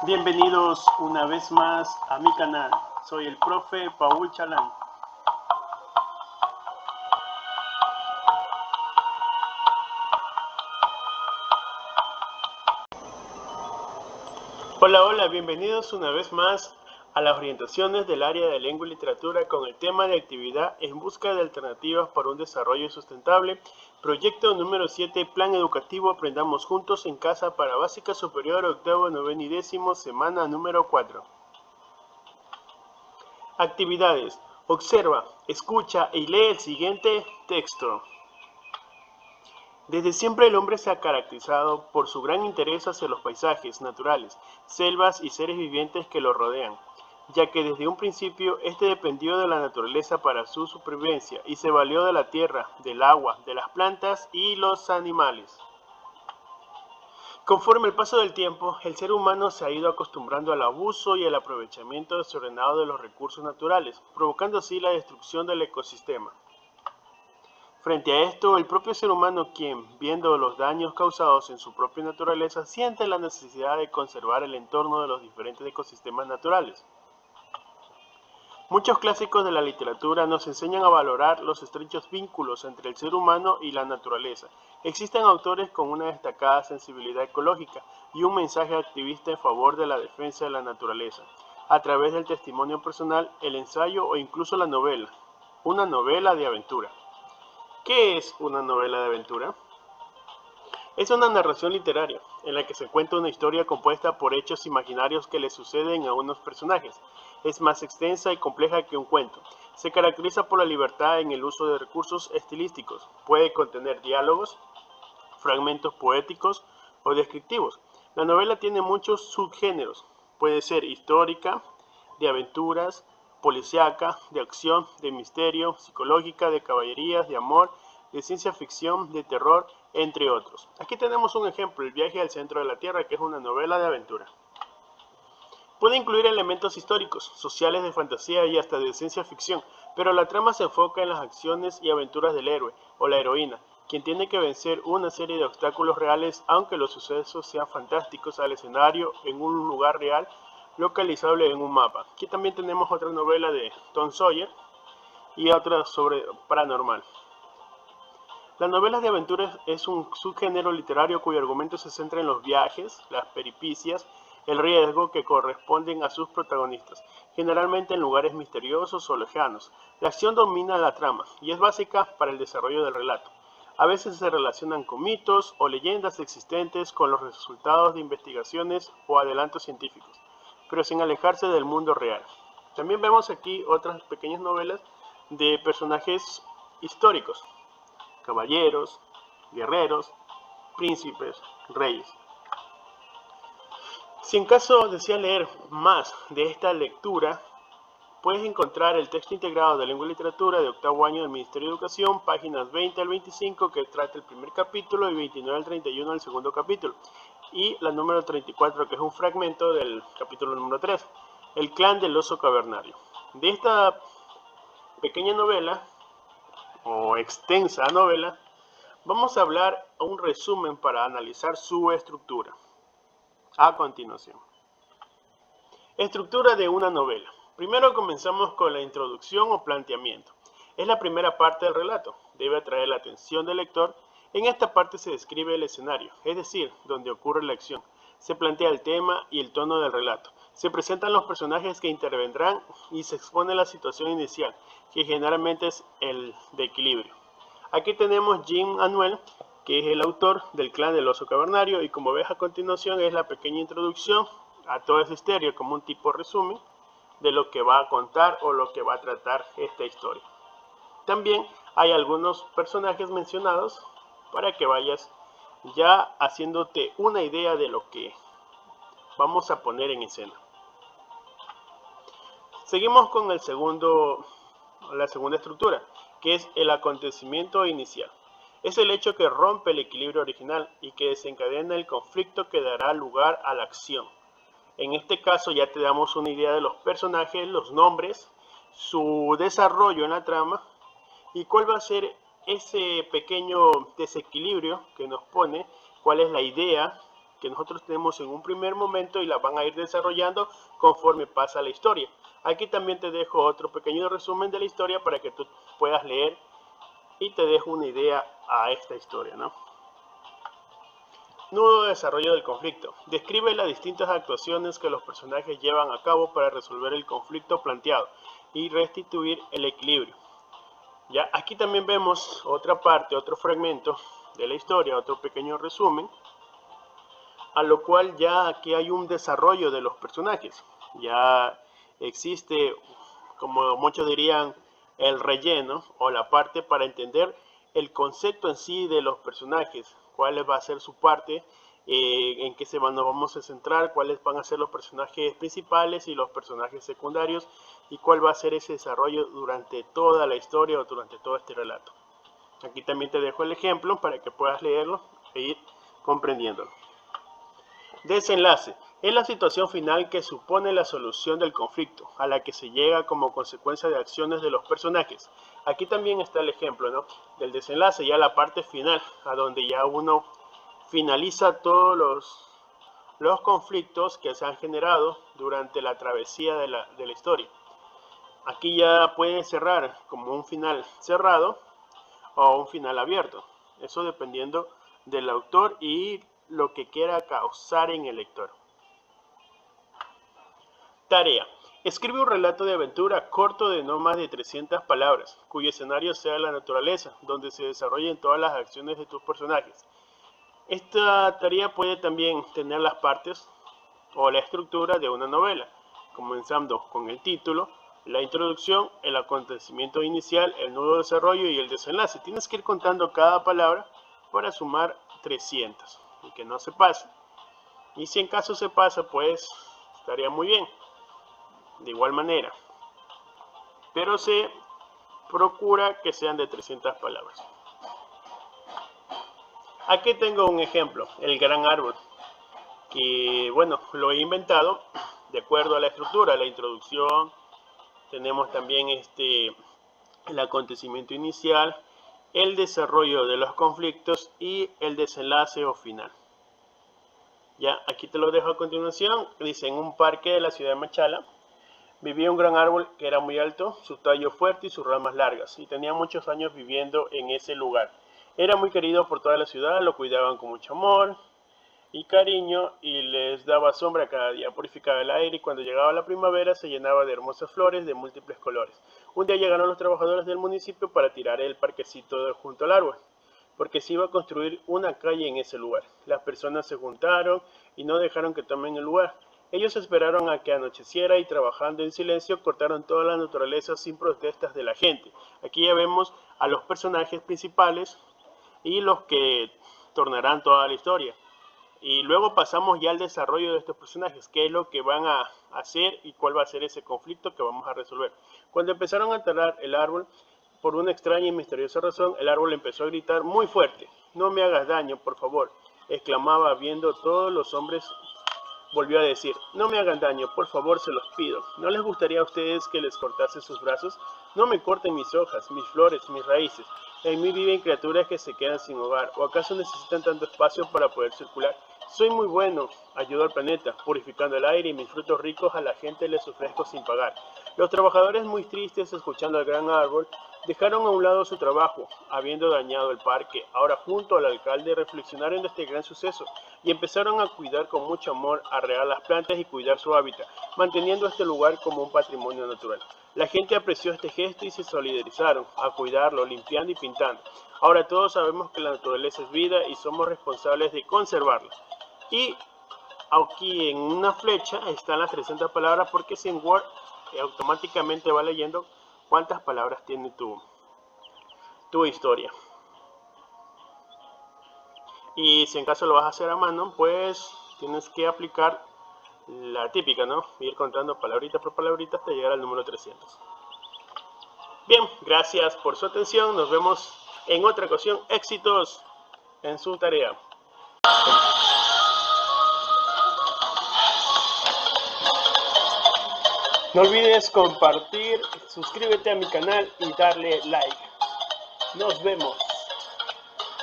Bienvenidos una vez más a mi canal. Soy el profe Paul Chalán. Hola, bienvenidos una vez más a las orientaciones del área de lengua y literatura con el tema de actividad en busca de alternativas para un desarrollo sustentable. Proyecto número 7, Plan Educativo Aprendamos Juntos en Casa para Básica Superior, octavo, noveno y décimo, semana número 4. Actividades. Observa, escucha y lee el siguiente texto. Desde siempre el hombre se ha caracterizado por su gran interés hacia los paisajes naturales, selvas y seres vivientes que lo rodean, ya que desde un principio este dependió de la naturaleza para su supervivencia y se valió de la tierra, del agua, de las plantas y los animales. Conforme el paso del tiempo, el ser humano se ha ido acostumbrando al abuso y al aprovechamiento desordenado de los recursos naturales, provocando así la destrucción del ecosistema. Frente a esto, el propio ser humano, quien, viendo los daños causados en su propia naturaleza, siente la necesidad de conservar el entorno de los diferentes ecosistemas naturales. Muchos clásicos de la literatura nos enseñan a valorar los estrechos vínculos entre el ser humano y la naturaleza. Existen autores con una destacada sensibilidad ecológica y un mensaje activista en favor de la defensa de la naturaleza, a través del testimonio personal, el ensayo o incluso la novela, una novela de aventura. ¿Qué es una novela de aventura? Es una narración literaria, en la que se cuenta una historia compuesta por hechos imaginarios que le suceden a unos personajes. Es más extensa y compleja que un cuento. Se caracteriza por la libertad en el uso de recursos estilísticos. Puede contener diálogos, fragmentos poéticos o descriptivos. La novela tiene muchos subgéneros. Puede ser histórica, de aventuras, policíaca, de acción, de misterio, psicológica, de caballerías, de amor, de ciencia ficción, de terror, entre otros. Aquí tenemos un ejemplo, El viaje al centro de la Tierra, que es una novela de aventura. Puede incluir elementos históricos, sociales, de fantasía y hasta de ciencia ficción, pero la trama se enfoca en las acciones y aventuras del héroe o la heroína, quien tiene que vencer una serie de obstáculos reales, aunque los sucesos sean fantásticos, al escenario en un lugar real localizable en un mapa. Aquí también tenemos otra novela de Tom Sawyer y otra sobre paranormal. Las novelas de aventuras es un subgénero literario cuyo argumento se centra en los viajes, las peripecias, el riesgo que corresponden a sus protagonistas, generalmente en lugares misteriosos o lejanos. La acción domina la trama y es básica para el desarrollo del relato. A veces se relacionan con mitos o leyendas existentes con los resultados de investigaciones o adelantos científicos, pero sin alejarse del mundo real. También vemos aquí otras pequeñas novelas de personajes históricos, caballeros, guerreros, príncipes, reyes. Si en caso deseas leer más de esta lectura, puedes encontrar el texto integrado de Lengua y Literatura de octavo año del Ministerio de Educación, páginas 20 al 25, que trata el primer capítulo, y 29 al 31 el segundo capítulo, y la número 34, que es un fragmento del capítulo número 3, El clan del oso cavernario. De esta pequeña novela, o extensa novela, vamos a hablar un resumen para analizar su estructura. A continuación. Estructura de una novela. Primero comenzamos con la introducción o planteamiento. Es la primera parte del relato. Debe atraer la atención del lector. En esta parte se describe el escenario, es decir, donde ocurre la acción. Se plantea el tema y el tono del relato. Se presentan los personajes que intervendrán y se expone la situación inicial, que generalmente es el de equilibrio. Aquí tenemos Jim Manuel, que es el autor del clan del oso cavernario, y como ves a continuación es la pequeña introducción a toda esta historia, como un tipo resumen de lo que va a contar o lo que va a tratar esta historia. También hay algunos personajes mencionados para que vayas ya haciéndote una idea de lo que vamos a poner en escena. Seguimos con la segunda estructura, que es el acontecimiento inicial. Es el hecho que rompe el equilibrio original y que desencadena el conflicto que dará lugar a la acción. En este caso ya te damos una idea de los personajes, los nombres, su desarrollo en la trama y cuál va a ser ese pequeño desequilibrio que nos pone, cuál es la idea que nosotros tenemos en un primer momento y las van a ir desarrollando conforme pasa la historia. Aquí también te dejo otro pequeño resumen de la historia para que tú puedas leer y te dejo una idea a esta historia, ¿no? Nudo de desarrollo del conflicto. Describe las distintas actuaciones que los personajes llevan a cabo para resolver el conflicto planteado y restituir el equilibrio. Ya, aquí también vemos otra parte, otro fragmento de la historia, otro pequeño resumen, a lo cual ya aquí hay un desarrollo de los personajes. Ya existe, como muchos dirían, el relleno o la parte para entender el concepto en sí de los personajes, cuál va a ser su parte, en qué nos vamos a centrar, cuáles van a ser los personajes principales y los personajes secundarios y cuál va a ser ese desarrollo durante toda la historia o durante todo este relato. Aquí también te dejo el ejemplo para que puedas leerlo e ir comprendiéndolo. Desenlace. Es la situación final que supone la solución del conflicto, a la que se llega como consecuencia de acciones de los personajes. Aquí también está el ejemplo, ¿no?, del desenlace, ya la parte final, a donde ya uno finaliza todos los conflictos que se han generado durante la travesía de la historia. Aquí ya puede cerrar como un final cerrado o un final abierto, eso dependiendo del autor y lo que quiera causar en el lector. Tarea. Escribe un relato de aventura corto de no más de 300 palabras, cuyo escenario sea la naturaleza, donde se desarrollen todas las acciones de tus personajes. Esta tarea puede también tener las partes o la estructura de una novela, comenzando con el título, la introducción, el acontecimiento inicial, el nudo de desarrollo y el desenlace. Tienes que ir contando cada palabra para sumar 300 y que no se pase. Y si en caso se pasa, pues estaría muy bien. De igual manera, pero se procura que sean de 300 palabras. Aquí tengo un ejemplo, el gran árbol, que bueno, lo he inventado de acuerdo a la estructura, la introducción, tenemos también el acontecimiento inicial, el desarrollo de los conflictos y el desenlace o final. Ya, aquí te lo dejo a continuación. Dice: en un parque de la ciudad de Machala vivía un gran árbol que era muy alto, su tallo fuerte y sus ramas largas, y tenía muchos años viviendo en ese lugar. Era muy querido por toda la ciudad, lo cuidaban con mucho amor y cariño y les daba sombra cada día, purificaba el aire y cuando llegaba la primavera se llenaba de hermosas flores de múltiples colores. Un día llegaron los trabajadores del municipio para tirar el parquecito junto al árbol, porque se iba a construir una calle en ese lugar. Las personas se juntaron y no dejaron que tomen el lugar. Ellos esperaron a que anocheciera y trabajando en silencio cortaron toda la naturaleza sin protestas de la gente. Aquí ya vemos a los personajes principales y los que tornarán toda la historia. Y luego pasamos ya al desarrollo de estos personajes, qué es lo que van a hacer y cuál va a ser ese conflicto que vamos a resolver. Cuando empezaron a talar el árbol, por una extraña y misteriosa razón, el árbol empezó a gritar muy fuerte. «No me hagas daño, por favor», exclamaba viendo todos los hombres. Volvió a decir: «No me hagan daño, por favor, se los pido. ¿No les gustaría a ustedes que les cortase sus brazos? No me corten mis hojas, mis flores, mis raíces. En mí viven criaturas que se quedan sin hogar. ¿O acaso necesitan tanto espacio para poder circular? Soy muy bueno, ayudo al planeta, purificando el aire y mis frutos ricos a la gente les ofrezco sin pagar». Los trabajadores, muy tristes escuchando al gran árbol, dejaron a un lado su trabajo, habiendo dañado el parque. Ahora, junto al alcalde, reflexionaron de este gran suceso y empezaron a cuidar con mucho amor, a regar las plantas y cuidar su hábitat, manteniendo este lugar como un patrimonio natural. La gente apreció este gesto y se solidarizaron a cuidarlo, limpiando y pintando. Ahora todos sabemos que la naturaleza es vida y somos responsables de conservarla. Y aquí en una flecha están las 300 palabras, porque si en Word automáticamente va leyendo cuántas palabras tiene tu historia. Y si en caso lo vas a hacer a mano, pues tienes que aplicar la típica, ¿no? Ir contando palabrita por palabrita hasta llegar al número 300. Bien, gracias por su atención. Nos vemos en otra ocasión. Éxitos en su tarea. No olvides compartir, suscríbete a mi canal y darle like. Nos vemos.